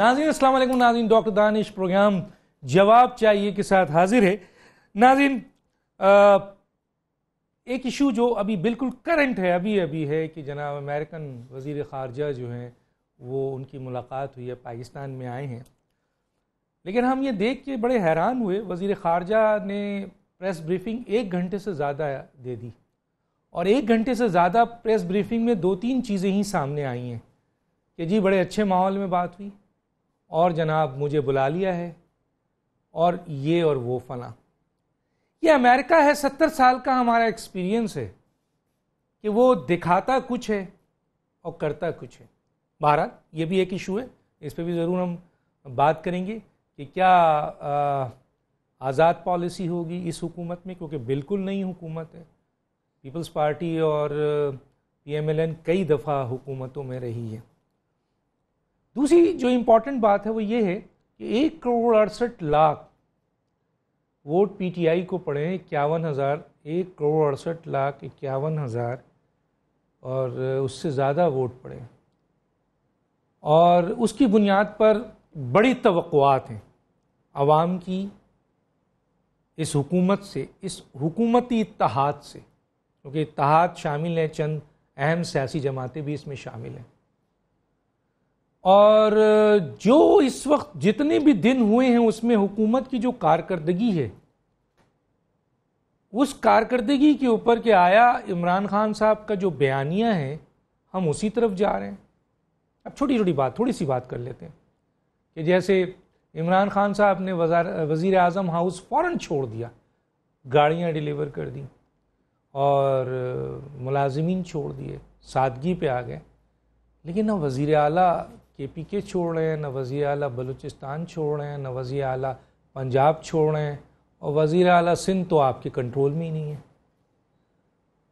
ناظرین السلام علیکم. ناظرین ڈاکٹر دانش پروگرام جواب چاہیے کے ساتھ حاضر ہے. ناظرین ایک ایشو جو ابھی بالکل کرنٹ ہے ابھی ہے کہ جناب امریکن وزیر خارجہ جو ہیں وہ ان کی ملاقات ہوئی ہے, پاکستان میں آئے ہیں, لیکن ہم یہ دیکھ کے بڑے حیران ہوئے. وزیر خارجہ نے پریس بریفنگ 1 گھنٹے سے زیادہ دے دی, اور 1 گھنٹے سے زیادہ پریس بریفنگ میں 2-3 چیزیں ہی سامنے آئی ہیں کہ جی بڑے اچھے ماحول میں بات ہوئی, اور جناب مجھے بلا لیا ہے, اور یہ اور وہ فلاں. یہ امریکہ ہے, 70 سال کا ہمارا ایکسپیرینس ہے کہ وہ دکھاتا کچھ ہے اور کرتا کچھ ہے. بہرحال یہ بھی ایک ایشو ہے, اس پہ بھی ضرور ہم بات کریں گے کہ کیا آزاد پالیسی ہوگی اس حکومت میں, کیونکہ بالکل نئی حکومت ہے. پیپلز پارٹی اور پی ایم ایل این کئی دفعہ حکومتوں میں رہی ہے. دوسری جو امپورٹنٹ بات ہے وہ یہ ہے کہ 1 crore 68 lakh vote P T I کو پڑے ہیں, 51,000, 1 کروڑ 68 لاکھ 51,000 اور اس سے زیادہ ووٹ پڑے, اور اس کی بنیاد پر بڑی توقعات ہیں عوام کی اس حکومت سے, اس حکومتی اتحاد سے, کیونکہ اتحاد شامل ہیں, چند اہم سیاسی جماعتیں بھی اس میں شامل ہیں. اور جو اس وقت جتنے بھی دن ہوئے ہیں اس میں حکومت کی جو کارکردگی ہے, اس کارکردگی کے اوپر کہ آیا عمران خان صاحب کا جو بیانیہ ہے ہم اسی طرف جا رہے ہیں. اب تھوڑی سی بات کر لیتے ہیں کہ جیسے عمران خان صاحب نے وزیر اعظم ہاؤس فوراً چھوڑ دیا, گاڑیاں ڈیلیور کر دیں اور ملازمین چھوڑ دیے, سادگی پہ آ گئے. لیکن نہ وزیر اعلیٰ KPK چھوڑ رہے ہیں, نہ وزیر اعلیٰ بلوچستان چھوڑ رہے ہیں, نہ وزیر اعلیٰ پنجاب چھوڑ رہے ہیں, اور وزیر اعلیٰ سندھ تو آپ کے کنٹرول میں ہی نہیں ہے.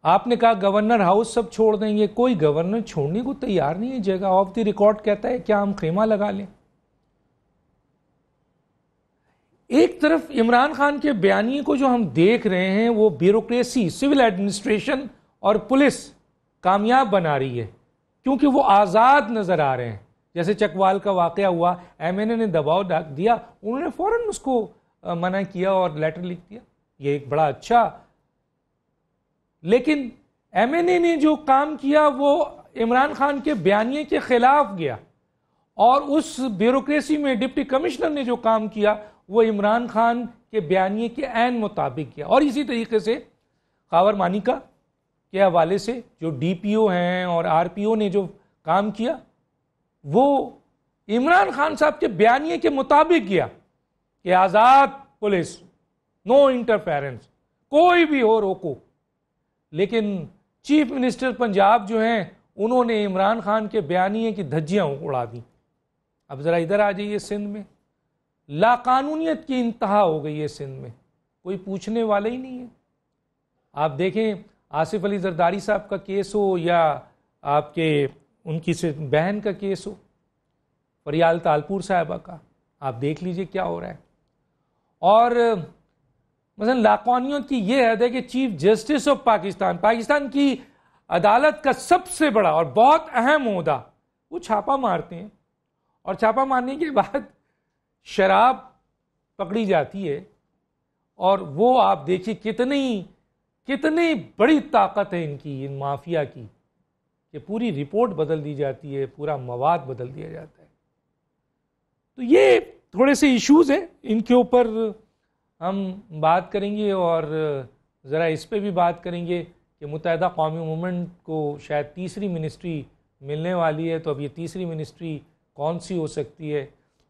آپ نے کہا گورنر ہاؤس سب چھوڑ دیں گے, کوئی گورنر چھوڑنے کو تیار نہیں ہے. جگہ آف دی ریکارڈ کہتا ہے کیا ہم خیمہ لگا لیں. ایک طرف عمران خان کے بیانیے کو جو ہم دیکھ رہے ہیں وہ بیوروکریسی, سول ایڈمنسٹریشن اور پولیس کامیاب بنا رہی ہے, کیونکہ وہ آزاد نظر آ رہے ہیں. جیسے چکوال کا واقعہ ہوا, MNA نے دباؤ دیا, انہوں نے فوراً اس کو منع کیا اور لیٹر لکھ دیا, یہ ایک بڑا اچھا. لیکن MNA نے جو کام کیا وہ عمران خان کے بیانیے کے خلاف گیا, اور اس بیوروکریسی میں ڈپٹی کمشنر نے جو کام کیا وہ عمران خان کے بیانیے کے عین مطابق کیا. اور اسی طریقے سے خاور مانیکا کے حوالے سے جو DPO ہیں اور RPO نے جو کام کیا وہ عمران خان صاحب کے بیانیے کے مطابق کیا کہ آزاد پولیس, نو انٹرفیرنس, کوئی بھی ہو روکو. لیکن چیف منسٹر پنجاب جو ہیں انہوں نے عمران خان کے بیانیے کی دھجیاں اڑا دی. اب ذرا ادھر آ جائیے, سندھ میں لا قانونیت کی انتہا ہو گئی ہے. سندھ میں کوئی پوچھنے والا ہی نہیں ہے. آپ دیکھیں آصف علی زرداری صاحب کا کیس ہو یا آپ کے ان کی بہن کا کیس ہو, فریال تالپور صاحبہ کا, آپ دیکھ لیجئے کیا ہو رہا ہے. اور مثلا لاقانونیت کی یہ حد ہے کہ چیف جسٹس آف پاکستان کی عدالت کا سب سے بڑا اور بہت اہم عہدہ, وہ چھاپا مارتے ہیں, اور چھاپا مارنے کے بعد شراب پکڑی جاتی ہے, اور وہ آپ دیکھیے کتنی بڑی طاقت ہے ان کی, ان مافیا کی, کہ پوری رپورٹ بدل دی جاتی ہے, پورا مواد بدل دیا جاتا ہے. تو یہ تھوڑے سے ایشوز ہیں, ان کے اوپر ہم بات کریں گے, اور ذرا اس پہ بھی بات کریں گے کہ متحدہ قومی موومنٹ کو شاید تیسری منسٹری ملنے والی ہے. تو اب یہ تیسری منسٹری کون سی ہو سکتی ہے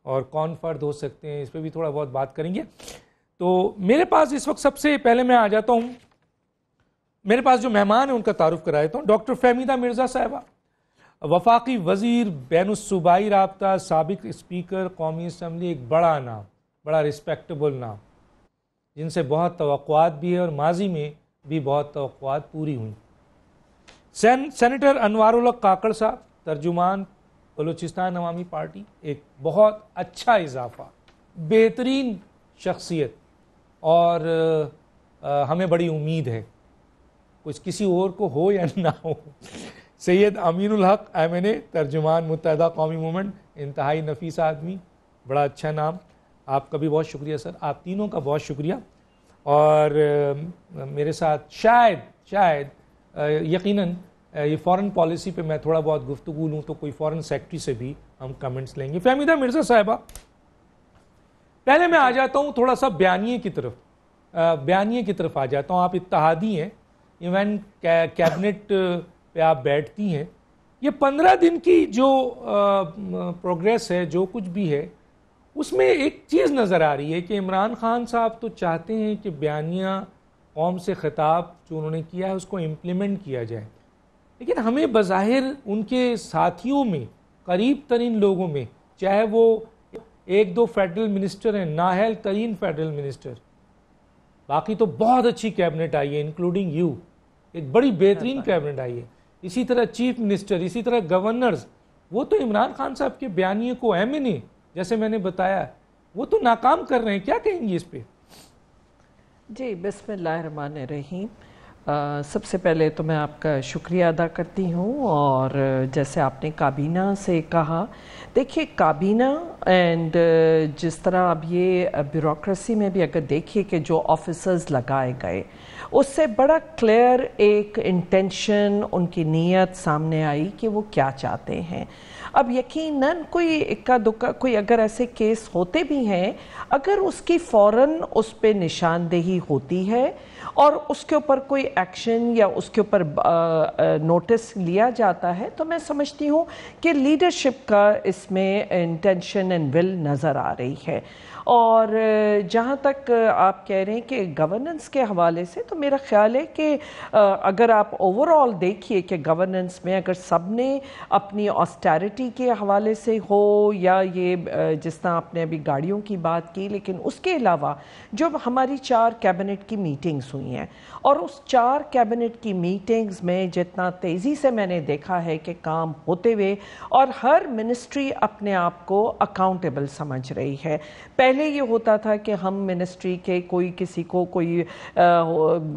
اور کون فرد ہو سکتے ہیں, اس پہ بھی تھوڑا بہت بات کریں گے. تو میرے پاس اس وقت سب سے پہلے میں آ جاتا ہوں, میرے پاس جو مہمان ہیں ان کا تعارف کرا دیتا ہوں. ڈاکٹر فہمیدہ مرزا صاحبہ, وفاقی وزیر بین الصوبائی رابطہ, سابق اسپیکر قومی اسمبلی, ایک بڑا نام, بڑا رسپیکٹیبل نام, جن سے بہت توقعات بھی ہے اور ماضی میں بھی بہت توقعات پوری ہوئیں. سینیٹر انوار الحق کاکڑ صاحب, ترجمان بلوچستان عوامی پارٹی, ایک بہت اچھا اضافہ, بہترین شخصیت, اور ہمیں بڑی امید ہے کچھ کسی اور کو ہو یا نہ ہو. سید امین الحق MNA, ترجمان متحدہ قومی موومنٹ, انتہائی نفیس آدمی, بڑا اچھا نام. آپ کا بھی بہت شکریہ سر, آپ تینوں کا بہت شکریہ. اور میرے ساتھ شاید یقیناً یہ فارن پالیسی پہ میں تھوڑا بہت گفتگو لوں تو کوئی فارن سیکرٹری سے بھی ہم کمنٹس لیں گے. فہمیدہ مرزا صاحبہ, پہلے میں آ جاتا ہوں تھوڑا سا بیانیے کی طرف آ جاتا ہوں. آپ اتحادی ہیں, ایون کیبنٹ پہ آپ بیٹھتی ہیں. یہ 15 دن کی جو پروگریس ہے, جو کچھ بھی ہے, اس میں ایک چیز نظر آ رہی ہے کہ عمران خان صاحب تو چاہتے ہیں کہ بیانیہ قوم سے خطاب جو انہوں نے کیا ہے اس کو امپلیمنٹ کیا جائے, لیکن ہمیں بظاہر ان کے ساتھیوں میں, قریب ترین لوگوں میں, چاہے وہ 1-2 فیڈرل منسٹر ہیں, نااہل ترین فیڈرل منسٹر, باقی تو بہت اچھی کیبنٹ آئی ہے انکلوڈنگ یو, ایک بڑی بہترین کیبنٹ آئی ہے. اسی طرح چیف منسٹر, اسی طرح گورنرز, وہ تو عمران خان صاحب کے بیانیے کو نے جیسے میں نے بتایا وہ تو ناکام کر رہے ہیں. کیا کہیں گے اس پہ؟ جی بسم اللہ الرحمن الرحیم. سب سے پہلے تو میں آپ کا شکریہ ادا کرتی ہوں. اور جیسے آپ نے کابینہ سے کہا, دیکھیے کابینہ اینڈ جس طرح اب یہ بیوروکریسی میں بھی اگر دیکھیے کہ جو آفیسرز لگائے گئے, اس سے بڑا کلیئر ایک انٹینشن, ان کی نیت سامنے آئی کہ وہ کیا چاہتے ہیں. اب یقیناً کوئی اکا دکا کوئی اگر ایسے کیس ہوتے بھی ہیں, اگر اس کی فوراً اس پہ نشاندہی ہوتی ہے اور اس کے اوپر کوئی ایکشن یا اس کے اوپر نوٹس لیا جاتا ہے, تو میں سمجھتی ہوں کہ لیڈرشپ کا اس میں انٹینشن اینڈ ول نظر آ رہی ہے. اور جہاں تک آپ کہہ رہے ہیں کہ گورننس کے حوالے سے, تو میرا خیال ہے کہ اگر آپ اوور آل دیکھیے کہ گورننس میں اگر سب نے اپنی آسٹیرٹی کے حوالے سے ہو, یا یہ جس طرح آپ نے ابھی گاڑیوں کی بات کی, لیکن اس کے علاوہ جو ہماری 4 کیبنٹ کی میٹنگز ہوئی ہیں, اور اس 4 کیبنٹ کی میٹنگز میں جتنا تیزی سے میں نے دیکھا ہے کہ کام ہوتے ہوئے, اور ہر منسٹری اپنے آپ کو اکاؤنٹیبل سمجھ رہی ہے. پہلے یہ ہوتا تھا کہ ہم منسٹری کے کوئی کسی کو کوئی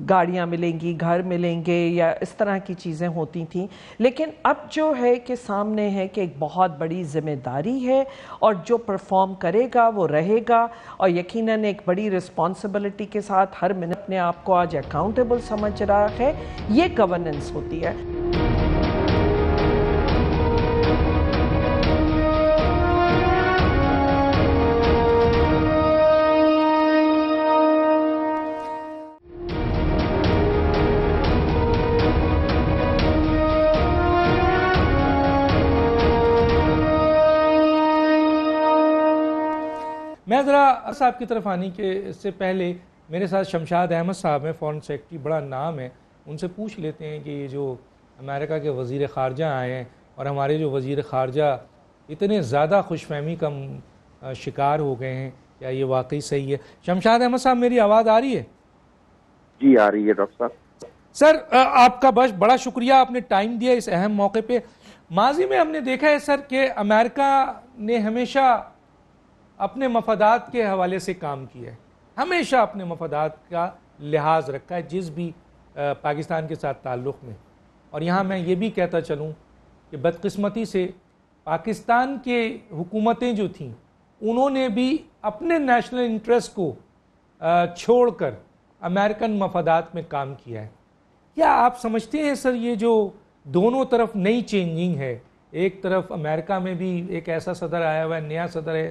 گاڑیاں ملیں گی, گھر ملیں گے, یا اس طرح کی چیزیں ہوتی تھیں, لیکن اب جو ہے کہ سامنے ہے کہ ایک بہت بڑی ذمہ داری ہے, اور جو پرفارم کرے گا وہ رہے گا, اور یقیناً ایک بڑی رسپانسبلٹی کے ساتھ ہر منٹ اپنے آپ کو آج اکاؤنٹیبل سمجھ رہا ہے. یہ گورننس ہوتی ہے. میں ذرا صاحب کی طرف آنے کے سے پہلے میرے ساتھ شمشاد احمد صاحب ہیں, فارن سیکرٹری, بڑا نام ہے, ان سے پوچھ لیتے ہیں کہ یہ جو امریکہ کے وزیر خارجہ آئے ہیں اور ہمارے جو وزیر خارجہ اتنے زیادہ خوش فہمی کا شکار ہو گئے ہیں, کیا یہ واقعی صحیح ہے؟ شمشاد احمد صاحب میری آواز آ رہی ہے؟ جی آ رہی ہے ڈاکٹر صاحب. سر آپ کا بڑا شکریہ, آپ نے ٹائم دیا اس اہم موقع پہ. ماضی میں ہم نے دیکھا ہے سر کہ امریکہ نے ہمیشہ اپنے مفادات کے حوالے سے کام کیا ہے, ہمیشہ اپنے مفادات کا لحاظ رکھا ہے جس بھی پاکستان کے ساتھ تعلق میں. اور یہاں میں یہ بھی کہتا چلوں کہ بدقسمتی سے پاکستان کے حکومتیں جو تھیں انہوں نے بھی اپنے نیشنل انٹرسٹ کو چھوڑ کر امریکن مفادات میں کام کیا ہے. کیا آپ سمجھتے ہیں سر یہ جو دونوں طرف نئی چینجنگ ہے, ایک طرف امریکہ میں بھی ایک ایسا صدر آیا ہوا ہے, نیا صدر ہے,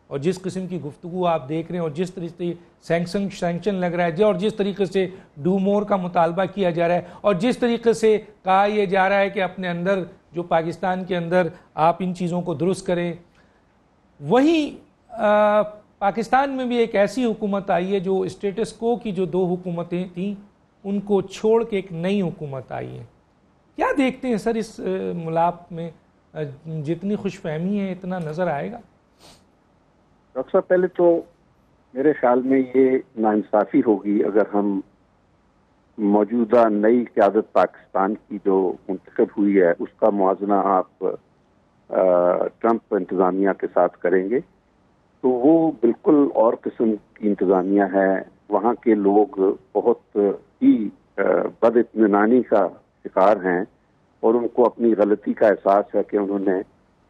اور جس قسم کی گفتگو آپ دیکھ رہے ہیں, اور جس طریقے سے سینکشن لگ رہا ہے, اور جس طریقے سے ڈو مور کا مطالبہ کیا جا رہا ہے, اور جس طریقے سے کہا یہ جا رہا ہے کہ اپنے اندر جو پاکستان کے اندر آپ ان چیزوں کو درست کریں, وہیں پاکستان میں بھی ایک ایسی حکومت آئی ہے جو اسٹیٹس کو کی جو 2 حکومتیں تھیں ان کو چھوڑ کے ایک نئی حکومت آئی ہے. کیا دیکھتے ہیں سر اس ملاپ میں جتنی خوش فہمی ہے اتنا نظر آئے گا؟ ڈاکٹر صاحب پہلے تو میرے خیال میں یہ ناانصافی ہوگی اگر ہم موجودہ نئی قیادت پاکستان کی جو منتخب ہوئی ہے اس کا موازنہ آپ ٹرمپ انتظامیہ کے ساتھ کریں گے تو وہ بالکل اور قسم کی انتظامیہ ہے. وہاں کے لوگ بہت ہی بد اطمینانی کا شکار ہیں اور ان کو اپنی غلطی کا احساس ہے کہ انہوں نے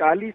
40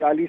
40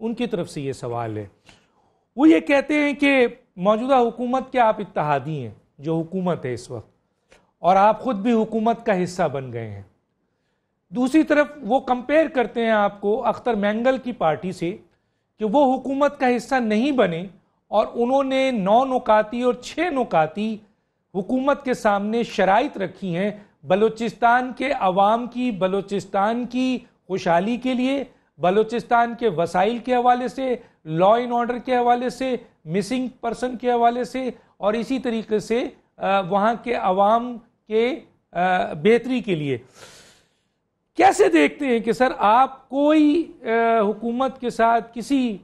ان کی طرف سے یہ سوال ہے. وہ یہ کہتے ہیں کہ موجودہ حکومت کے آپ اتحادی ہیں, جو حکومت ہے اس وقت, اور آپ خود بھی حکومت کا حصہ بن گئے ہیں. دوسری طرف وہ کمپیئر کرتے ہیں آپ کو اختر مینگل کی پارٹی سے کہ وہ حکومت کا حصہ نہیں بنے اور انہوں نے 9 نکاتی اور 6 نکاتی حکومت کے سامنے شرائط رکھی ہیں بلوچستان کے عوام کی, بلوچستان کی خوشحالی کے لیے, بلوچستان کے وسائل کے حوالے سے, لا اینڈ آرڈر کے حوالے سے, مسنگ پرسن کے حوالے سے, اور اسی طریقے سے وہاں کے عوام کے بہتری کے لیے. کیسے دیکھتے ہیں کہ سر آپ کوئی حکومت کے ساتھ کسی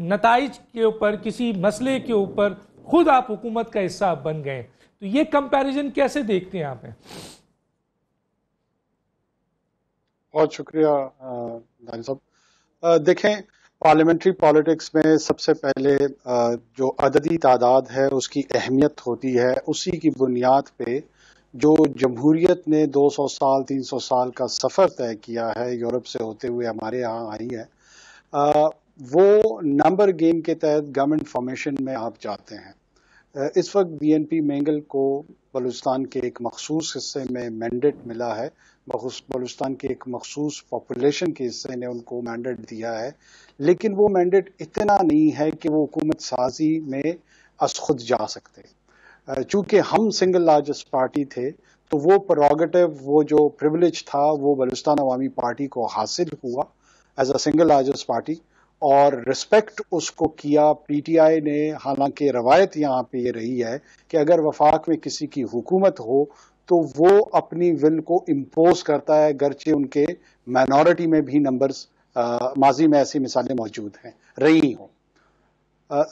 نتائج کے اوپر, کسی مسئلے کے اوپر خود آپ حکومت کا حصہ بن گئے, تو یہ کمپیریزن کیسے دیکھتے ہیں آپ؟ بہت شکریہ دانی صاحب. دیکھیں, پارلیمنٹری پالیٹکس میں سب سے پہلے جو عددی تعداد ہے اس کی اہمیت ہوتی ہے. اسی کی بنیاد پہ جو جمہوریت نے 200 سال 300 سال کا سفر طے کیا ہے یورپ سے ہوتے ہوئے ہمارے یہاں آئی ہے, وہ نمبر گیم کے تحت گورنمنٹ فارمیشن میں آپ جاتے ہیں. اس وقت بی این پی مینگل کو بلوچستان کے ایک مخصوص حصے میں مینڈیٹ ملا ہے, بلوچستان کے ایک مخصوص پاپولیشن کے حصے نے ان کو مینڈیٹ دیا ہے, لیکن وہ مینڈیٹ اتنا نہیں ہے کہ وہ حکومت سازی میں از خود جا سکتے. چونکہ ہم سنگل لارجسٹ پارٹی تھے تو وہ پروگیٹو, وہ جو پریولیج تھا وہ بلوچستان عوامی پارٹی کو حاصل ہوا as a single largest party, اور رسپیکٹ اس کو کیا پی ٹی آئی نے. حالانکہ روایت یہاں پہ یہ رہی ہے کہ اگر وفاق میں کسی کی حکومت ہو تو وہ اپنی ول کو امپوز کرتا ہے, گرچہ ان کے مائنورٹی میں بھی نمبرز ماضی میں ایسی مثالیں موجود ہیں رہی ہوں.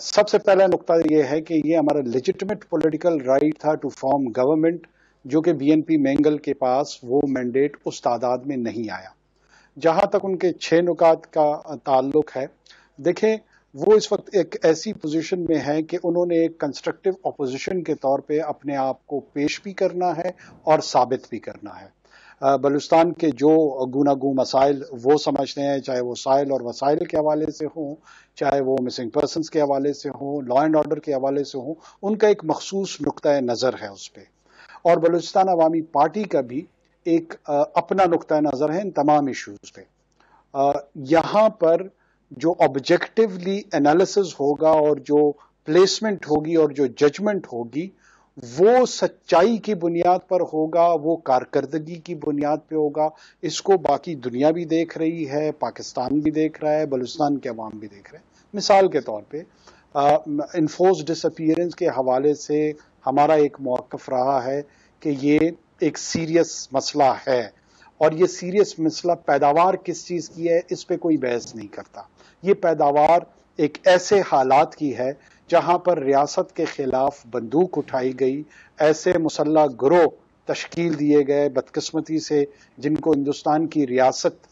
سب سے پہلا نقطہ یہ ہے کہ یہ ہمارا لیجٹمیٹ پولیٹیکل رائٹ تھا ٹو فارم گورنمنٹ, جو کہ بی این پی مینگل کے پاس وہ مینڈیٹ اس تعداد میں نہیں آیا. جہاں تک ان کے 6 نکات کا تعلق ہے, دیکھیں وہ اس وقت ایک ایسی پوزیشن میں ہے کہ انہوں نے ایک کنسٹرکٹیو اپوزیشن کے طور پہ اپنے آپ کو پیش بھی کرنا ہے اور ثابت بھی کرنا ہے. بلوچستان کے جو گوناگوں مسائل وہ سمجھتے ہیں, چاہے وہ سائل اور وسائل کے حوالے سے ہوں, چاہے وہ مسنگ پرسنز کے حوالے سے ہوں, لا اینڈ آرڈر کے حوالے سے ہوں, ان کا ایک مخصوص نقطۂ نظر ہے اس پہ. اور بلوچستان عوامی پارٹی کا بھی ایک اپنا نقطۂ نظر ہے ان تمام ایشوز پہ. یہاں پر جو آبجیکٹیولی انالیسز ہوگا اور جو پلیسمنٹ ہوگی اور جو ججمنٹ ہوگی وہ سچائی کی بنیاد پر ہوگا, وہ کارکردگی کی بنیاد پہ ہوگا. اس کو باقی دنیا بھی دیکھ رہی ہے, پاکستان بھی دیکھ رہا ہے, بلوچستان کے عوام بھی دیکھ رہے ہیں. مثال کے طور پہ انفورس ڈس اپیئرنس کے حوالے سے ہمارا ایک موقف رہا ہے کہ یہ ایک سیریس مسئلہ ہے, اور یہ سیریس مسئلہ پیداوار کس چیز کی ہے اس پہ کوئی بحث نہیں کرتا. یہ پیداوار ایک ایسے حالات کی ہے جہاں پر ریاست کے خلاف بندوق اٹھائی گئی, ایسے مسلح گروہ تشکیل دیے گئے بدقسمتی سے جن کو ہندوستان کی ریاست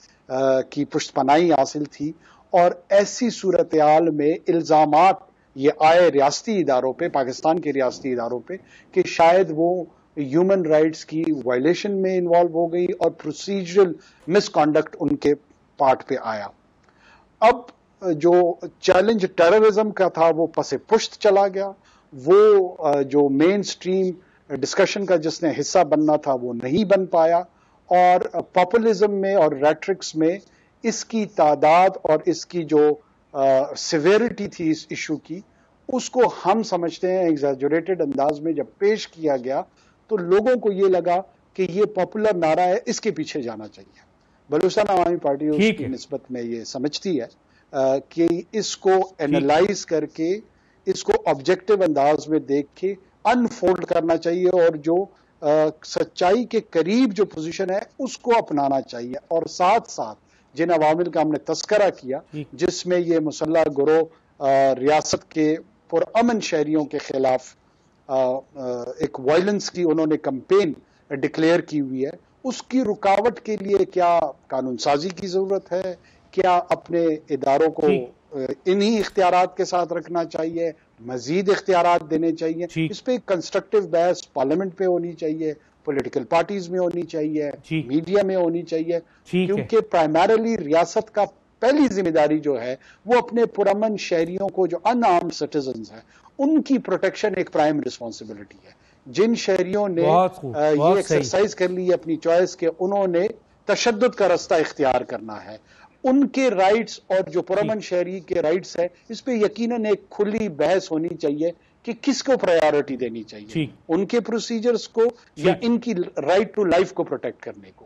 کی پشت پناہی حاصل تھی, اور ایسی صورتحال میں الزامات یہ آئے ریاستی اداروں پہ, پاکستان کے ریاستی اداروں پہ, کہ شاید وہ ہیومن رائٹس کی وائلیشن میں انوالو ہو گئی اور پروسیجرل مس کانڈکٹ ان کے پارٹ پہ آیا. اب جو چیلنج ٹیررزم کا تھا وہ پس پشت چلا گیا, وہ جو مین سٹریم ڈسکشن کا جس نے حصہ بننا تھا وہ نہیں بن پایا, اور پاپولزم میں اور ریٹرکس میں اس کی تعداد اور اس کی جو سیویرٹی تھی اس ایشو کی, اس کو ہم سمجھتے ہیں ایگزیجریٹڈ انداز میں جب پیش کیا گیا تو لوگوں کو یہ لگا کہ یہ پاپولر نعرہ ہے, اس کے پیچھے جانا چاہیے. بلوچستان عوامی پارٹی اس کی نسبت میں یہ سمجھتی ہے کہ اس کو اینالائز کر کے اس کو آبجیکٹو انداز میں دیکھ کے انفولڈ کرنا چاہیے, اور جو سچائی کے قریب جو پوزیشن ہے اس کو اپنانا چاہیے, اور ساتھ ساتھ جن عوامل کا ہم نے تذکرہ کیا جس میں یہ مسلح گروہ ریاست کے پرامن شہریوں کے خلاف ایک وائلنس کی انہوں نے کمپین ڈکلیئر کی ہوئی ہے, اس کی رکاوٹ کے لیے کیا قانون سازی کی ضرورت ہے, کیا اپنے اداروں کو انہی اختیارات کے ساتھ رکھنا چاہیے, مزید اختیارات دینے چاہیے, اس پہ کنسٹرکٹیو بحث پارلیمنٹ پہ ہونی چاہیے, پولیٹیکل پارٹیز میں ہونی چاہیے, میڈیا میں ہونی چاہیے, کیونکہ پرائمریلی ریاست کا پہلی ذمہ داری جو ہے وہ اپنے پرامن شہریوں کو جو ان آرمڈ سٹیزنز ہیں ان کی پروٹیکشن ایک پرائم رسپانسبلٹی ہے. جن شہریوں نے یہ ایکسرسائز کر لی اپنی چوائس کے انہوں نے تشدد کا رستہ اختیار کرنا ہے. ان کے رائٹس اور جو پرامن شہری کے رائٹس ہیں اس پہ یقیناً ایک کھلی بحث ہونی چاہیے کہ کس کو پرائیورٹی دینی چاہیے, ان کے پروسیجرز کو یا ان کی رائٹ ٹو لائف کو پروٹیکٹ کرنے کو.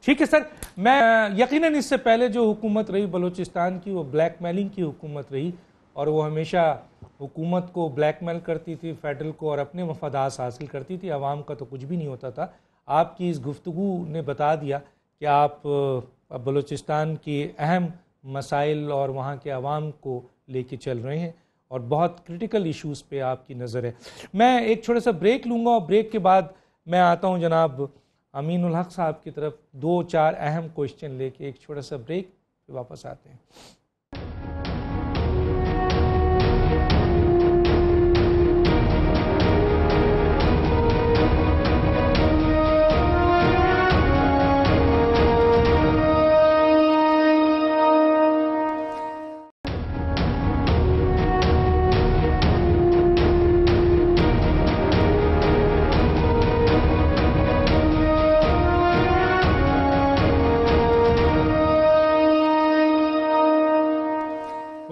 ٹھیک ہے سر, میں یقیناً اس سے پہلے جو حکومت رہی بلوچستان کی وہ بلیک میلنگ کی حکومت رہی, اور وہ ہمیشہ حکومت کو بلیک میل کرتی تھی, فیڈرل کو, اور اپنے مفادات حاصل کرتی تھی. عوام کا تو کچھ بھی نہیں ہوتا تھا. آپ کی اس گفتگو نے بتا دیا کہ آپ بلوچستان کی اہم مسائل اور وہاں کے عوام کو لے کے چل رہے ہیں, اور بہت کرٹیکل ایشوز پہ آپ کی نظر ہے. میں ایک چھوٹا سا بریک لوں گا, اور بریک کے بعد میں آتا ہوں جناب امین الحق صاحب کی طرف 2-4 اہم کوشچن لے کے. ایک چھوٹا سا بریک پھر واپس آتے ہیں.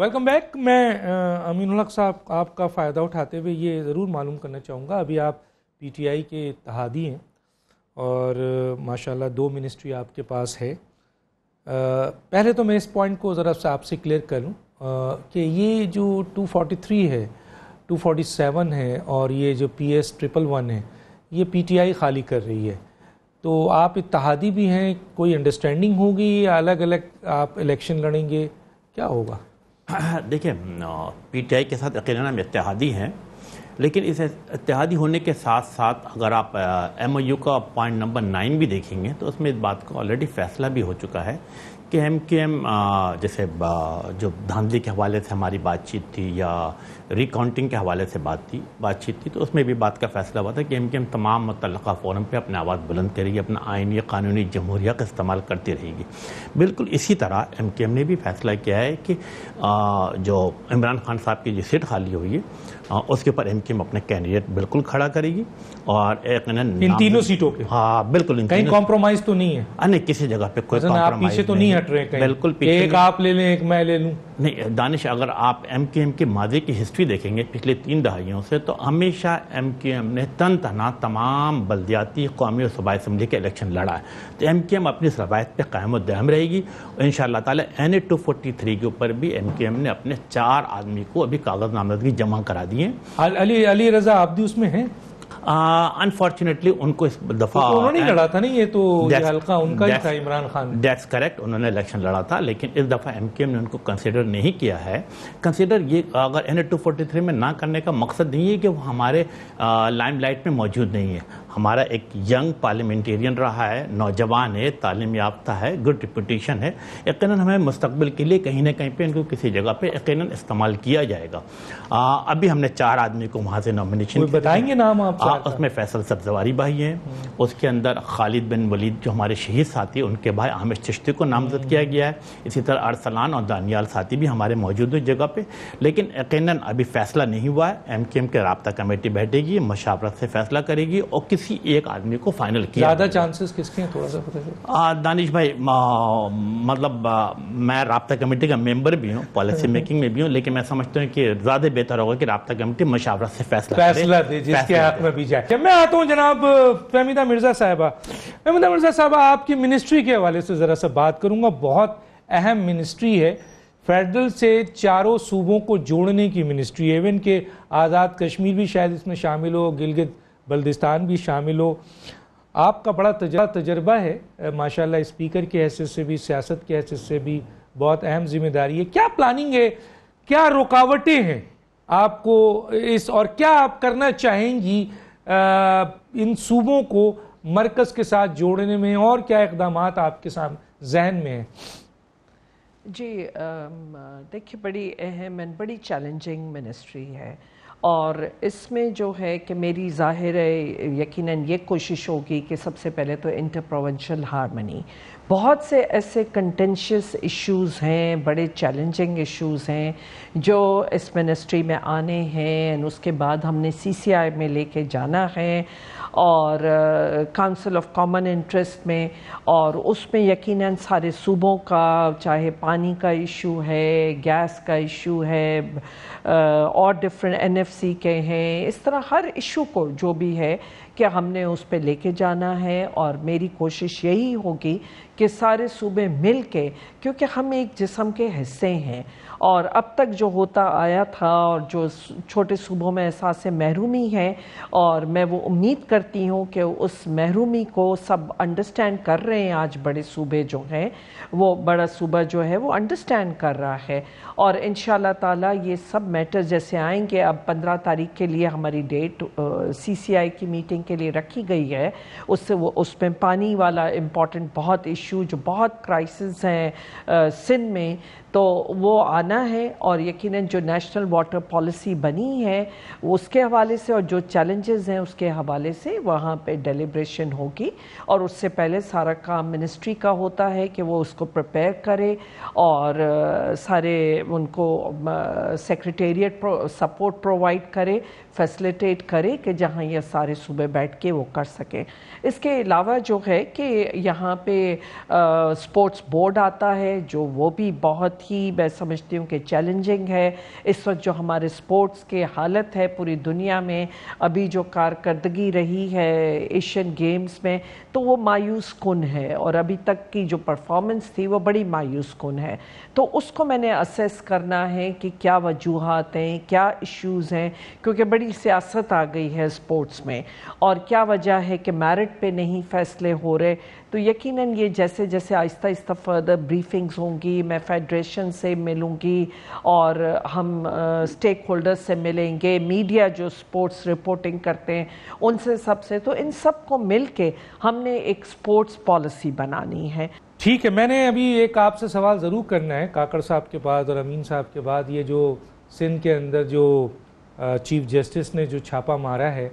Welcome back. میں امین الحق صاحب آپ کا فائدہ اٹھاتے ہوئے یہ ضرور معلوم کرنا چاہوں گا, ابھی آپ پی ٹی آئی کے اتحادی ہیں اور ماشاءاللہ 2 منسٹری آپ کے پاس ہے. پہلے تو میں اس پوائنٹ کو ذرا آپ سے کلیئر کروں کہ یہ جو 243 ہے, 247 ہے, اور یہ جو PS 111 ہے, یہ پی ٹی آئی خالی کر رہی ہے. تو آپ اتحادی بھی ہیں, کوئی انڈرسٹینڈنگ ہوگی یا الگ الگ آپ الیکشن لڑیں گے, کیا ہوگا؟ دیکھیں, پی ٹی آئی کے ساتھ یقیناً ہم اتحادی ہیں, لیکن اس اتحادی ہونے کے ساتھ ساتھ اگر آپ ایم او یو کا پوائنٹ نمبر 9 بھی دیکھیں گے تو اس میں اس بات کا آلریڈی فیصلہ بھی ہو چکا ہے کہ ایم کیو ایم جیسے جو دھاندلی کے حوالے سے ہماری بات چیت تھی یا ریکاؤنٹنگ کے حوالے سے بات چیت تھی, تو اس میں بھی بات کا فیصلہ ہوا تھا کہ ایم کیو ایم تمام متعلقہ فورم پہ اپنے آواز بلند کرے گی, اپنا آئینی قانونی جمہوریہ کا استعمال کرتی رہے گی. بالکل اسی طرح ایم کیو ایم نے بھی فیصلہ کیا ہے کہ جو عمران خان صاحب کی جو سیٹ خالی ہوئی ہے اس کے اوپر ایم کیو ایم اپنے کینڈیڈیٹ بالکل کھڑا کرے گی, اور ان تینوں سیٹوں پہ. ہاں بالکل, کہیں کمپرومائز تو نہیں ہے؟ نہیں, کسی جگہ پہ کوئی کمپرومائز پیچھے تو نہیں ہٹ رہے کہیں, بالکل ایک آپ لے لیں ایک میں لے لوں. نہیں دانش, اگر آپ ایم کیو ایم کے ماضی کی ہسٹری دیکھیں گے پچھلے 3 دہائیوں سے, تو ہمیشہ ایم کیو ایم نے تن تنہا تمام بلدیاتی, قومی اور صوبائی اسمبلی کے الیکشن لڑا ہے. تو ایم کیو ایم اپنی روایت پہ قائم و دائم رہے گی, اور ان شاء اللہ تعالیٰ این اے 243 کے اوپر بھی ایم کیو ایم نے اپنے 4 آدمی کو ابھی کاغذ نامزدگی جمع کرا دی ہیں. علی رضا عابدی اس میں ہیں؟ انفارچونیٹلی ان کو اس دفعہ انہوں نے لڑا تھا, نہیں یہ تو حلقہ ان کا ہی تھا, عمران خان. دیٹس کریکٹ, انہوں نے الیکشن لڑا تھا, لیکن اس دفعہ ایم کیو ایم نے ان کو کنسیڈر نہیں کیا ہے. کنسیڈر یہ اگر این اے 243 میں نہ کرنے کا مقصد نہیں ہے کہ وہ ہمارے لائم لائٹ میں موجود نہیں ہے. ہمارا ایک ینگ پارلیمنٹیرین رہا ہے, نوجوان ہے, تعلیم یافتہ ہے, گڈ ریپوٹیشن ہے. یقیناً ہمیں مستقبل کے لیے کہیں نہ کہیں پہ ان کو کسی جگہ پہ یقیناً استعمال کیا جائے گا. ابھی ہم نے 4 آدمی کو وہاں سے نامنیشن بتائیں گے نام آپ؟ اس میں فیصل سبزواری بھائی ہیں, اس کے اندر خالد بن ولید جو ہمارے شہید ساتھی, ان کے بھائی عامر چشتی کو نامزد کیا گیا ہے. اسی طرح ارسلان اور دانیال ساتھی بھی ہمارے موجود ہیں جگہ پہ, لیکن یقیناً ابھی فیصلہ نہیں ہوا ہے. ایم کیو ایم کے رابطہ کمیٹی بیٹھے گی, مشاورت سے فیصلہ کرے گی, اور کسی ایک آدمی کو فائنل کیا. زیادہ چانسز کس کے ہیں تھوڑا سا پتہ؟ دانش بھائی, مطلب میں رابطہ کمیٹی کا ممبر بھی ہوں, پالیسی میکنگ میں بھی ہوں, لیکن میں سمجھتا ہوں کہ زیادہ بہتر ہوگا کہ رابطہ کمیٹی مشاورت سے فیصلہ دے جس کے حق میں بھی جائے. میں آتا ہوں جناب فہمیدہ مرزا صاحبہ. فہمیدہ مرزا صاحبہ, آپ کی منسٹری کے حوالے سے ذرا سا بات کروں گا. بہت اہم منسٹری ہے, فیڈرل سے 4 صوبوں کو جوڑنے کی منسٹری ہے. ایون کہ آزاد کشمیر بھی شاید اس میں شامل ہو, گلگت بلتستان بھی شامل ہو. آپ کا بڑا تجربہ ہے ماشاءاللہ, اسپیکر کی حیثیت سے بھی, سیاست کی حیثیت سے بھی بہت اہم ذمہ داری ہے. کیا پلاننگ ہے, کیا رکاوٹیں ہیں آپ کو اس, اور کیا آپ کرنا چاہیں گی ان صوبوں کو مرکز کے ساتھ جوڑنے میں, اور کیا اقدامات آپ کے سامنے ذہن میں ہیں؟ جی دیکھیے, بڑی اہم اور بڑی چیلنجنگ منسٹری ہے. اور اس میں جو ہے کہ میری ظاہر ہے یقیناً یہ کوشش ہوگی کہ سب سے پہلے تو انٹر پروونشل ہارمنی، بہت سے ایسے کنٹینشیس ایشوز ہیں، بڑے چیلنجنگ ایشوز ہیں جو اس منسٹری میں آنے ہیں، اس کے بعد ہم نے سی سی آئی میں لے کے جانا ہے اور کاؤنسل آف کامن انٹرسٹ میں، اور اس میں یقیناً سارے صوبوں کا، چاہے پانی کا ایشو ہے، گیس کا ایشو ہے، اور ڈفرینٹ این ایف سی کے ہیں، اس طرح ہر ایشو کو جو بھی ہے کہ ہم نے اس پہ لے کے جانا ہے، اور میری کوشش یہی ہوگی کہ سارے صوبے مل کے، کیونکہ ہم ایک جسم کے حصے ہیں، اور اب تک جو ہوتا آیا تھا اور جو چھوٹے صوبوں میں احساس محرومی ہے، اور میں وہ امید کرتی ہوں کہ اس محرومی کو سب انڈرسٹینڈ کر رہے ہیں، آج بڑے صوبے جو ہیں، وہ بڑا صوبہ جو ہے وہ انڈرسٹینڈ کر رہا ہے، اور انشاءاللہ تعالیٰ یہ سب میٹر جیسے آئیں گے. اب 15 تاریخ کے لیے ہماری ڈیٹ سی سی آئی کی میٹنگ کے لیے رکھی گئی ہے، اس میں پانی والا امپورٹنٹ بہت ایشو جو بہت کرائسس ہیں سندھ میں، تو وہ آنا ہے، اور یقیناً جو نیشنل واٹر پالیسی بنی ہے اس کے حوالے سے اور جو چیلنجز ہیں اس کے حوالے سے وہاں پہ ڈیلیبریشن ہوگی، اور اس سے پہلے سارا کام منسٹری کا ہوتا ہے کہ وہ اس کو پریپیئر کرے اور سارے ان کو سیکریٹریٹ سپورٹ پرووائڈ کرے، فیسلیٹیٹ کرے کہ جہاں یہ سارے صوبے بیٹھ کے وہ کر سکیں. اس کے علاوہ جو ہے کہ یہاں پہ اسپورٹس بورڈ آتا ہے جو وہ بھی بہت ہی میں سمجھتی ہوں کہ چیلنجنگ ہے. اس وقت جو ہمارے اسپورٹس کے حالت ہے پوری دنیا میں، ابھی جو کارکردگی رہی ہے ایشین گیمز میں، تو وہ مایوس کن ہے، اور ابھی تک کی جو پرفارمنس تھی وہ بڑی مایوس کن ہے. تو اس کو میں نے اسیس کرنا ہے کہ کیا وجوہات ہیں، کیا ایشوز ہیں، کیونکہ بڑی سیاست آ گئی ہے اسپورٹس میں، اور کیا وجہ ہے کہ میرٹ پہ نہیں فیصلے ہو رہے. تو یقیناً یہ جیسے جیسے آہستہ آہستہ فردر بریفنگز ہوں گی، میں فیڈریشن سے ملوں گی اور ہم اسٹیک ہولڈر سے ملیں گے، میڈیا جو اسپورٹس رپورٹنگ کرتے ہیں ان سے، سب سے، تو ان سب کو مل کے ہم نے ایک اسپورٹس پالیسی بنانی ہے. ٹھیک ہے، میں نے ابھی ایک آپ سے سوال ضرور کرنا ہے کاکڑ صاحب کے بعد اور امین صاحب کے بعد. یہ جو سندھ کے اندر جو چیف جسٹس نے جو چھاپا مارا ہے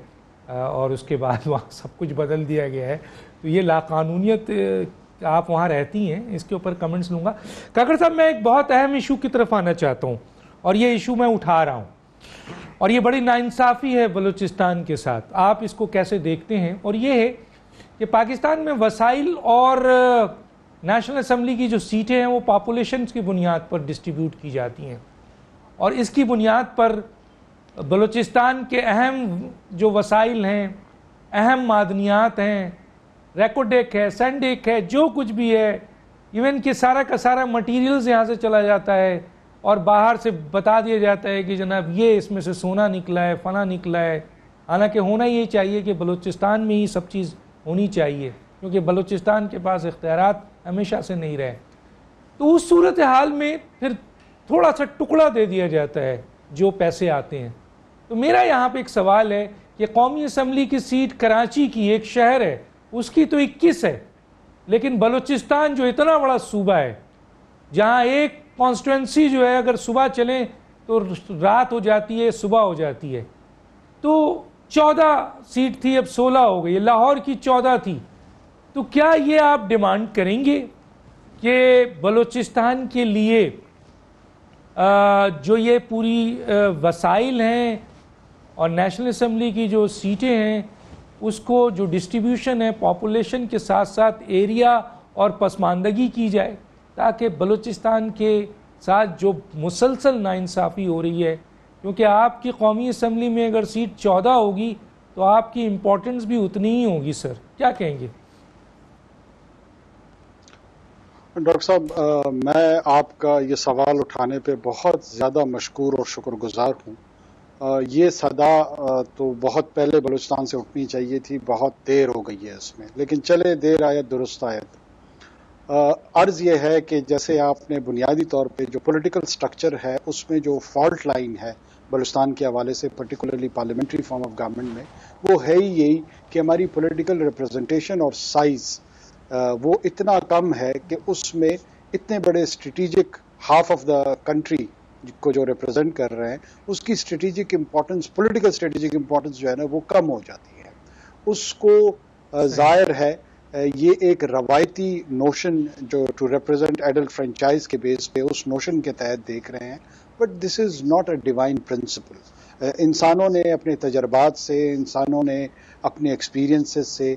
اور اس کے بعد وہاں سب کچھ بدل دیا گیا ہے، تو یہ لاقانونیت، آپ وہاں رہتی ہیں، اس کے اوپر کمنٹس لوں گا. کاکڑ صاحب، میں ایک بہت اہم ایشو کی طرف آنا چاہتا ہوں، اور یہ ایشو میں اٹھا رہا ہوں، اور یہ بڑی ناانصافی ہے بلوچستان کے ساتھ. آپ اس کو کیسے دیکھتے ہیں؟ اور یہ ہے کہ پاکستان میں وسائل اور نیشنل اسمبلی کی جو سیٹیں ہیں وہ پاپولیشنز کی بنیاد پر ڈسٹریبیوٹ کی جاتی ہیں، اور اس کی بنیاد پر بلوچستان کے اہم جو وسائل ہیں، اہم معدنیات ہیں، ریکوڈیک ہے، سینڈیک ہے، جو کچھ بھی ہے، ایون کہ سارا کا سارا مٹیریلز یہاں سے چلا جاتا ہے اور باہر سے بتا دیا جاتا ہے کہ جناب یہ اس میں سے سونا نکلا ہے، فنا نکلا ہے. حالانکہ ہونا یہ چاہیے کہ بلوچستان میں ہی سب چیز ہونی چاہیے، کیونکہ بلوچستان کے پاس اختیارات ہمیشہ سے نہیں رہے. تو اس صورتحال میں پھر تھوڑا سا ٹکڑا دے دیا جاتا ہے جو پیسے آتے ہیں. تو میرا یہاں پہ ایک سوال ہے کہ قومی اسمبلی کی سیٹ کراچی کی ایک شہر ہے، اس کی تو 21 ہے، لیکن بلوچستان جو اتنا بڑا صوبہ ہے جہاں ایک کانسٹیٹوئنسی جو ہے اگر صبح چلیں تو رات ہو جاتی ہے، صبح ہو جاتی ہے. تو 14 سیٹ تھی، اب 16 ہو گئی. لاہور کی 14 تھی. تو کیا یہ آپ ڈیمانڈ کریں گے کہ بلوچستان کے لیے جو یہ پوری وسائل ہیں اور نیشنل اسمبلی کی جو سیٹیں ہیں اس کو جو ڈسٹریبیوشن ہے پاپولیشن کے ساتھ ساتھ ایریا اور پسماندگی کی جائے، تاکہ بلوچستان کے ساتھ جو مسلسل ناانصافی ہو رہی ہے، کیونکہ آپ کی قومی اسمبلی میں اگر سیٹ 14 ہوگی تو آپ کی امپورٹنس بھی اتنی ہی ہوگی. سر کیا کہیں گے؟ ڈاکٹر صاحب، میں آپ کا یہ سوال اٹھانے پہ بہت زیادہ مشکور اور شکر گزار ہوں. یہ صدا تو بہت پہلے بلوچستان سے اٹھنی چاہیے تھی، بہت دیر ہو گئی ہے اس میں، لیکن چلے دیر آیت درست آیت. عرض یہ ہے کہ جیسے آپ نے بنیادی طور پہ جو پولیٹیکل سٹرکچر ہے اس میں جو فالٹ لائن ہے بلوچستان کے حوالے سے، particularly parliamentary form of government میں، وہ ہے ہی یہی کہ ہماری پولیٹیکل ریپرزنٹیشن اور سائز وہ اتنا کم ہے کہ اس میں اتنے بڑے strategic half of the country کو جو ریپرزینٹ کر رہے ہیں اس کی strategic importance, political strategic importance جو ہے نا وہ کم ہو جاتی ہے. اس کو ظاہر ہے یہ ایک روایتی نوشن جو ٹو ریپرزینٹ ایڈلٹ فرینچائز کے بیس پہ اس نوشن کے تحت دیکھ رہے ہیں، but this is not a divine principle. انسانوں نے اپنے تجربات سے، انسانوں نے اپنے ایکسپیرینسز سے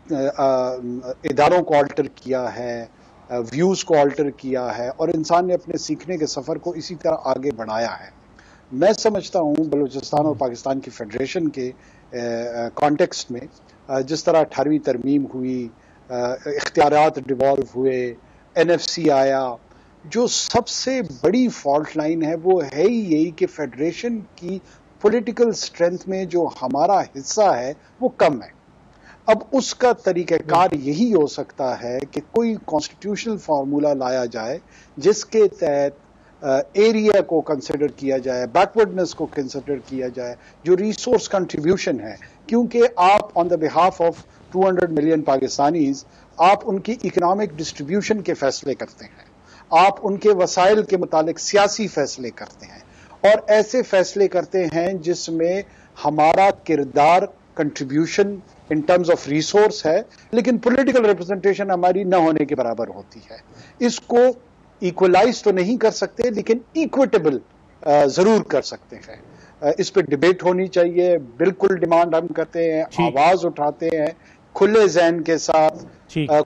اداروں کو آلٹر کیا ہے، ویوز کو آلٹر کیا ہے، اور انسان نے اپنے سیکھنے کے سفر کو اسی طرح آگے بڑھایا ہے. میں سمجھتا ہوں بلوچستان اور پاکستان کی فیڈریشن کے کانٹیکسٹ میں جس طرح 18ویں ترمیم ہوئی، اختیارات ڈیوالو ہوئے، NFC آیا، جو سب سے بڑی فالٹ لائن ہے وہ ہے ہی یہی کہ فیڈریشن کی پولیٹیکل سٹرینتھ میں جو ہمارا حصہ ہے وہ کم ہے. اب اس کا طریقہ کار یہی ہو سکتا ہے کہ کوئی کانسٹیٹیوشنل فارمولا لایا جائے جس کے تحت ایریا کو کنسیڈر کیا جائے، بیکورڈنس کو کنسیڈر کیا جائے، جو ریسورس کنٹریبیوشن ہے، کیونکہ آپ آن دا بہاف آف 200 ملین پاکستانیز آپ ان کی اکنامک ڈسٹریبیوشن کے فیصلے کرتے ہیں، آپ ان کے وسائل کے متعلق سیاسی فیصلے کرتے ہیں، اور ایسے فیصلے کرتے ہیں جس میں ہمارا کردار contribution in terms of resource ہے، لیکن پولیٹیکل ریپرزنٹیشن ہماری نہ ہونے کے برابر ہوتی ہے. اس کو ایکولائز تو نہیں کر سکتے لیکن ایکویٹیبل ضرور کر سکتے ہیں. اس پہ ڈیبیٹ ہونی چاہیے، بالکل ڈیمانڈ ہم کرتے ہیں، آواز اٹھاتے ہیں کھلے ذہن کے ساتھ،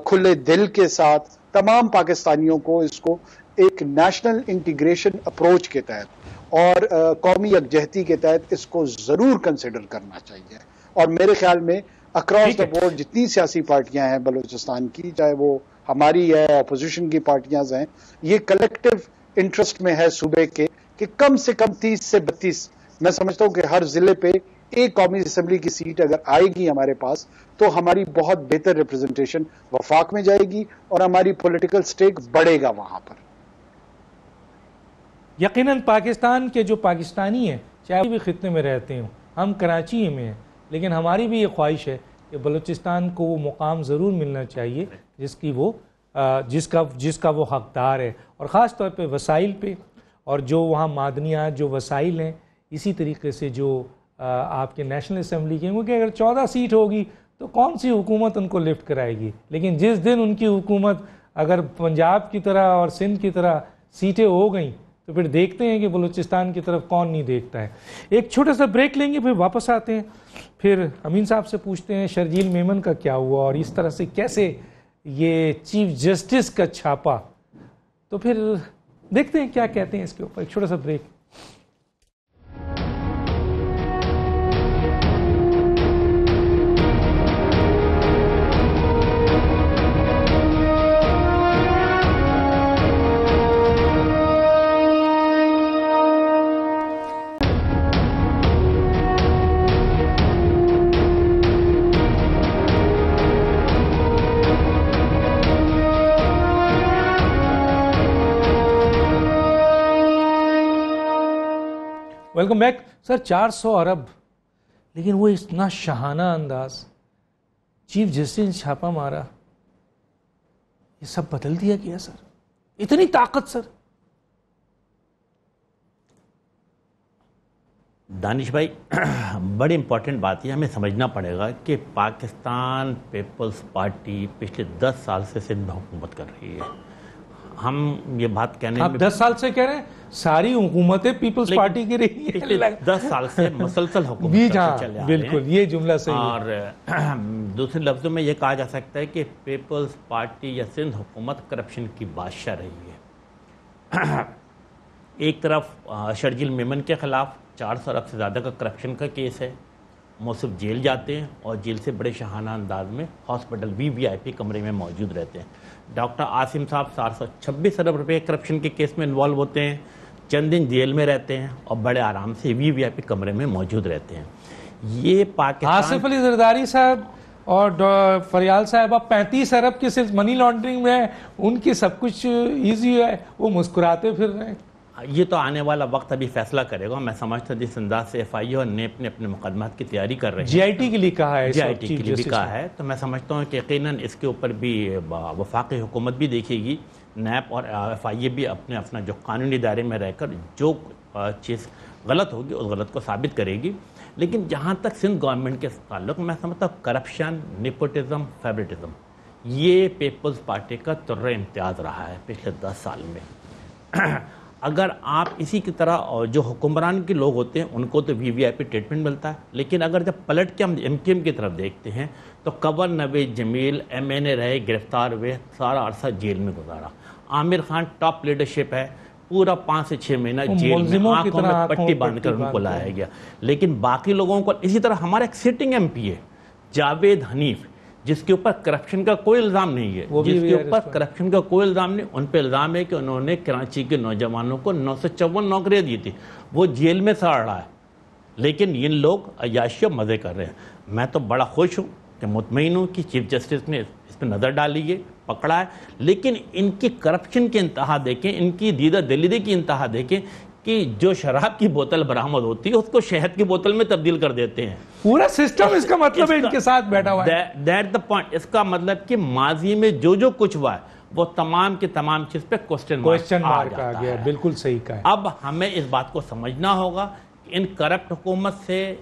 کھلے دل کے ساتھ. تمام پاکستانیوں کو اس کو ایک نیشنل انٹیگریشن اپروچ کے تحت اور قومی یکجہتی کے تحت اس کو ضرور کنسیڈر کرنا چاہیے. اور میرے خیال میں اکراس دا بورڈ جتنی سیاسی پارٹیاں ہیں بلوچستان کی، چاہے وہ ہماری ہے، اپوزیشن کی پارٹیاں ہیں، یہ کلیکٹیو انٹرسٹ میں ہے صوبے کے کہ کم سے کم 30 سے 32، میں سمجھتا ہوں کہ ہر ضلع پہ ایک قومی اسمبلی کی سیٹ اگر آئے گی ہمارے پاس تو ہماری بہت بہتر ریپرزنٹیشن وفاق میں جائے گی اور ہماری پولیٹیکل سٹیک بڑھے گا وہاں پر. یقیناً پاکستان کے جو پاکستانی ہیں چاہے بھی خطے میں رہتے ہوں، ہم کراچی میں ہیں، لیکن ہماری بھی یہ خواہش ہے کہ بلوچستان کو وہ مقام ضرور ملنا چاہیے جس کا وہ حقدار ہے، اور خاص طور پہ وسائل پہ، اور جو وہاں معدنیات جو وسائل ہیں اسی طریقے سے جو آپ کے نیشنل اسمبلی کے، کیونکہ اگر 14 سیٹ ہوگی تو کون سی حکومت ان کو لفٹ کرائے گی. لیکن جس دن ان کی حکومت اگر پنجاب کی طرح اور سندھ کی طرح سیٹیں ہو گئیں تو پھر دیکھتے ہیں کہ بلوچستان کی طرف کون نہیں دیکھتا ہے. ایک چھوٹا سا بریک لیں گے، پھر واپس آتے ہیں، پھر امین صاحب سے پوچھتے ہیں شرجیل میمن کا کیا ہوا اور اس طرح سے کیسے یہ چیف جسٹس کا چھاپا، تو پھر دیکھتے ہیں کیا کہتے ہیں اس کے اوپر. ایک چھوٹا سا بریک. Welcome back. سر 400 ارب، لیکن وہ اتنا شاہانہ انداز، چیف جسٹس نے چھاپا مارا، یہ سب بدل دیا گیا سر، اتنی طاقت سر. دانش بھائی بڑی امپورٹنٹ بات ہے، ہمیں سمجھنا پڑے گا کہ پاکستان پیپلز پارٹی پچھلے 10 سال سے سندھ میں حکومت کر رہی ہے. ہم یہ بات کہنے آپ 10 سال سے کہہ رہے ہیں ساری حکومتیں پیپلز پارٹی کی رہی ہیں، پچھلے 10 سال سے مسلسل حکومت کرتے چلے آ رہے ہیں. بالکل یہ جملہ صحیح ہے. اور دوسرے لفظوں میں یہ کہا جا سکتا ہے کہ پیپلز پارٹی یا سندھ حکومت کرپشن کی بادشاہ رہی ہے. ایک طرف شرجیل میمن کے خلاف 400 ارب سے زیادہ کا کرپشن کا کیس ہے، موصف جیل جاتے ہیں اور جیل سے بڑے شاہانہ انداز میں ہاسپٹل VIP کمرے میں موجود رہتے ہیں. ڈاکٹر عاصم صاحب 426 ارب روپے کرپشن کے کیس میں انوالو ہوتے ہیں، چند دن جیل میں رہتے ہیں اور بڑے آرام سے VIP کمرے میں موجود رہتے ہیں. یہ پاکستان آصف علی زرداری صاحب اور فریال صاحب اب 35 ارب کے صرف منی لانڈرنگ میں ہیں، ان کی سب کچھ ایزی ہے، وہ مسکراتے پھر رہے ہیں. یہ تو آنے والا وقت ابھی فیصلہ کرے گا. میں سمجھتا ہوں جس انداز سے FIA اور نیب نے اپنے مقدمات کی تیاری کر رہے ہیں، GIT کے لیے کہا ہے، GIT کے لیے بھی کہا ہے، تو میں سمجھتا ہوں کہ یقیناً اس کے اوپر بھی وفاقی حکومت بھی دیکھے گی نیب اور FIA بھی اپنا جو قانونی دائرے میں رہ کر جو چیز غلط ہوگی اس غلط کو ثابت کرے گی. لیکن جہاں تک سندھ گورنمنٹ کے تعلق میں سمجھتا ہوں کرپشن، نیپوٹزم، فیوریٹزم یہ پیپلز پارٹی کا طر امتیاز رہا ہے پچھلے 10 سال میں. اگر آپ اسی کی طرح جو حکمران کے لوگ ہوتے ہیں ان کو تو VIP ٹریٹمنٹ ملتا ہے، لیکن اگر جب پلٹ کے ہم MKM کی طرف دیکھتے ہیں تو کنور نوید جمیل MNA رہے، گرفتار ہوئے، سارا عرصہ جیل میں گزارا. عامر خان ٹاپ لیڈرشپ ہے، پورا 5 سے 6 مہینہ جیل میں آنکھوں میں پٹی باندھ کر ان کو لایا گیا. لیکن باقی لوگوں کو اسی طرح ہمارا ایک سٹنگ MP ہے جاوید حنیف، جس کے اوپر کرپشن کا کوئی الزام نہیں ہے، جس کے اوپر کرپشن کا کوئی الزام نہیں. ان پہ الزام ہے کہ انہوں نے کراچی کے نوجوانوں کو 954 نوکریاں دی تھی، وہ جیل میں سڑ رہا ہے. لیکن ان لوگ عیاشی و مزے کر رہے ہیں. میں تو بڑا خوش ہوں کہ مطمئن ہوں کہ چیف جسٹس نے اس پہ نظر ڈالی ہے، پکڑا ہے. لیکن ان کی کرپشن کی انتہا دیکھیں، ان کی دیدہ دلیدی کی انتہا دیکھیں کہ جو شراب کی بوتل برآمد ہوتی ہے اس کو شہد کی بوتل میں تبدیل کر دیتے ہیں. پورا سسٹم اس کا مطلب ہے ان کے ساتھ بیٹھا ہوا ہے. That the point. اس کا مطلب کہ ماضی میں جو کچھ ہوا ہے وہ تمام کی تمام چیز پہ کوسچن مارک آ گیا. بالکل صحیح کہا ہے. اب ہمیں اس بات کو سمجھنا ہوگا کہ ان کرپٹ حکومت سے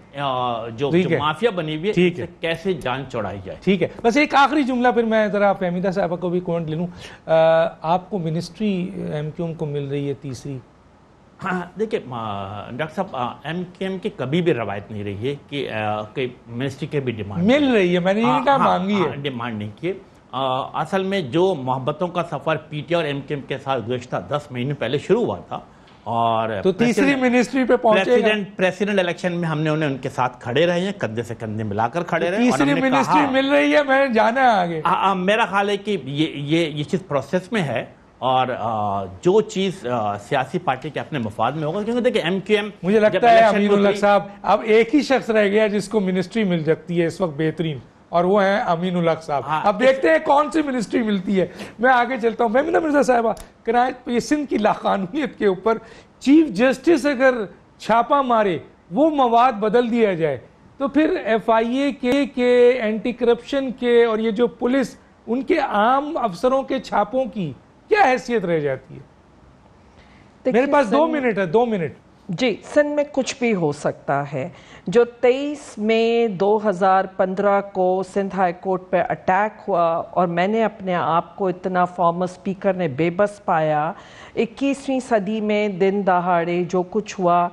جو مافیا بنی ہوئی ہے اسے کیسے جان چھڑائی جائے. ٹھیک ہے. بس ایک آخری جملہ پھر میں ذرا فہمیدہ صاحبہ کو بھی کومنٹ لے لوں. آپ کو منسٹری MQM کو مل رہی ہے تیسری. ہاں دیکھیں ڈاکٹر صاحب MKM کی کبھی بھی روایت نہیں رہی ہے کہ منسٹری کے بھی ڈیمانڈ مل رہی ہے. میں نے یہ کہا مانگی ہے، ڈیمانڈ نہیں کی. اصل میں جو محبتوں کا سفر PTI اور MKM کے ساتھ گزشتہ 10 مہینے پہلے شروع ہوا تھا اور تو تیسری منسٹری پہ پہنچے گا. پریزیڈنٹ الیکشن میں ہم نے انہیں ان کے ساتھ کھڑے رہے ہیں، کندھے سے کندھے ملا کر کھڑے رہے. تیسری منسٹری مل رہی ہے، میں جانا ہے آگے. میرا خیال ہے کہ یہ چیز پروسیس میں ہے اور جو چیز سیاسی پارٹی کے اپنے مفاد میں ہوگا. کیونکہ دیکھیں MQM مجھے لگتا ہے امین الحق صاحب اب ایک ہی شخص رہ گیا جس کو منسٹری مل سکتی ہے اس وقت بہترین، اور وہ ہیں امین الحق صاحب. اب دیکھتے ہیں کون سی منسٹری ملتی ہے. میں آگے چلتا ہوں. فہمیدہ مرزا صاحبہ، یہ سندھ کی لاقانونیت کے اوپر چیف جسٹس اگر چھاپا مارے، وہ مواد بدل دیا جائے، تو پھر FIA کے اینٹی کرپشن کے اور یہ جو پولیس ان کے عام افسروں کے چھاپوں کی کیا حیثیت رہ جاتی ہے؟ میرے پاس 2 منٹ ہے. 2 منٹ. جی، سندھ میں کچھ بھی ہو سکتا ہے. جو 23 مئی 2015 کو سندھ ہائی کورٹ پہ اٹیک ہوا اور میں نے اپنے آپ کو اتنا فارمر اسپیکر نے بے بس پایا، 21ویں صدی میں دن دہاڑے جو کچھ ہوا،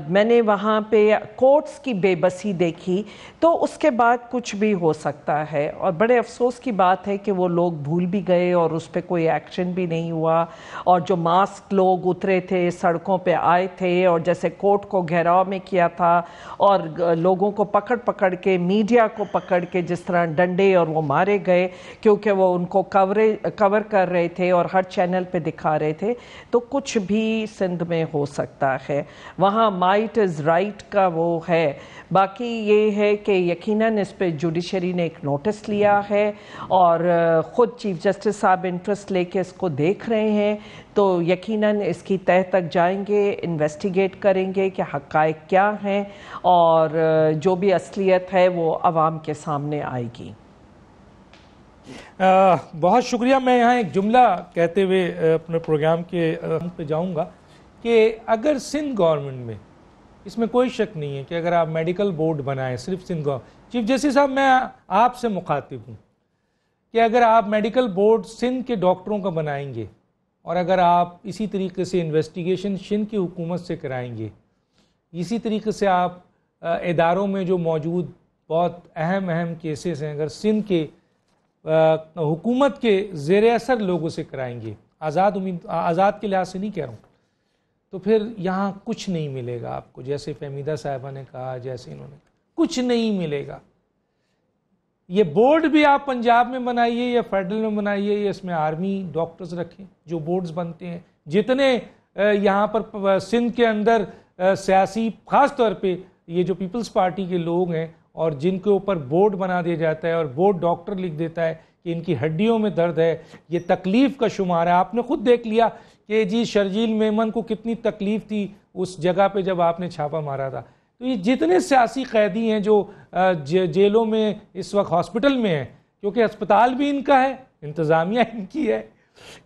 میں نے وہاں پہ کورٹس کی بے بسی دیکھی. تو اس کے بعد کچھ بھی ہو سکتا ہے اور بڑے افسوس کی بات ہے کہ وہ لوگ بھول بھی گئے اور اس پہ کوئی ایکشن بھی نہیں ہوا. اور جو ماسک لوگ اترے تھے، سڑکوں پہ آئے تھے اور جیسے کورٹ کو گھیراؤ میں کیا تھا اور لوگوں کو پکڑ کے، میڈیا کو پکڑ کے جس طرح ڈنڈے اور وہ مارے گئے کیونکہ وہ ان کو کور کر رہے تھے اور ہر چینل پہ دکھا رہے تھے. تو کچھ بھی سندھ میں ہو سکتا ہے. وہاں مائٹ از رائٹ کا وہ ہے. باقی یہ ہے کہ یقیناً اس پہ جوڈیشری نے ایک نوٹس لیا ہے اور خود چیف جسٹس صاحب انٹرسٹ لے کے اس کو دیکھ رہے ہیں. تو یقیناً اس کی تہہ تک جائیں گے، انویسٹیگیٹ کریں گے کہ حقائق کیا ہیں اور جو بھی اصلیت ہے وہ عوام کے سامنے آئے گی. بہت شکریہ. میں یہاں ایک جملہ کہتے ہوئے اپنے پروگرام کے پہ جاؤں گا کہ اگر سندھ گورنمنٹ میں، اس میں کوئی شک نہیں ہے کہ اگر آپ میڈیکل بورڈ بنائیں، صرف سندھ گورنمنٹ، چیف جسٹس صاحب میں آپ سے مخاطب ہوں کہ اگر آپ میڈیکل بورڈ سندھ کے ڈاکٹروں کا بنائیں گے اور اگر آپ اسی طریقے سے انویسٹیگیشن سندھ کی حکومت سے کرائیں گے، اسی طریقے سے آپ اداروں میں جو موجود بہت اہم کیسز ہیں اگر سندھ کے حکومت کے زیر اثر لوگوں سے کرائیں گے، آزاد کے لحاظ سے نہیں کہہ رہا ہوں، تو پھر یہاں کچھ نہیں ملے گا آپ کو. جیسے فہمیدہ صاحبہ نے کہا، جیسے انہوں نے، کچھ نہیں ملے گا. یہ بورڈ بھی آپ پنجاب میں بنائیے یا فیڈرل میں بنائیے، یا اس میں آرمی ڈاکٹرز رکھیں جو بورڈز بنتے ہیں. جتنے یہاں پر سندھ کے اندر سیاسی، خاص طور پہ یہ جو پیپلز پارٹی کے لوگ ہیں اور جن کے اوپر بورڈ بنا دیا جاتا ہے اور بورڈ ڈاکٹر لکھ دیتا ہے کہ ان کی ہڈیوں میں درد ہے، یہ تکلیف کا شمار ہے. آپ نے خود دیکھ لیا کہ جی شرجیل میمن کو کتنی تکلیف تھی اس جگہ پہ جب آپ نے چھاپا مارا تھا. تو یہ جتنے سیاسی قیدی ہیں جو جیلوں میں اس وقت ہاسپٹل میں ہیں، کیونکہ ہسپتال بھی ان کا ہے، انتظامیہ ان کی ہے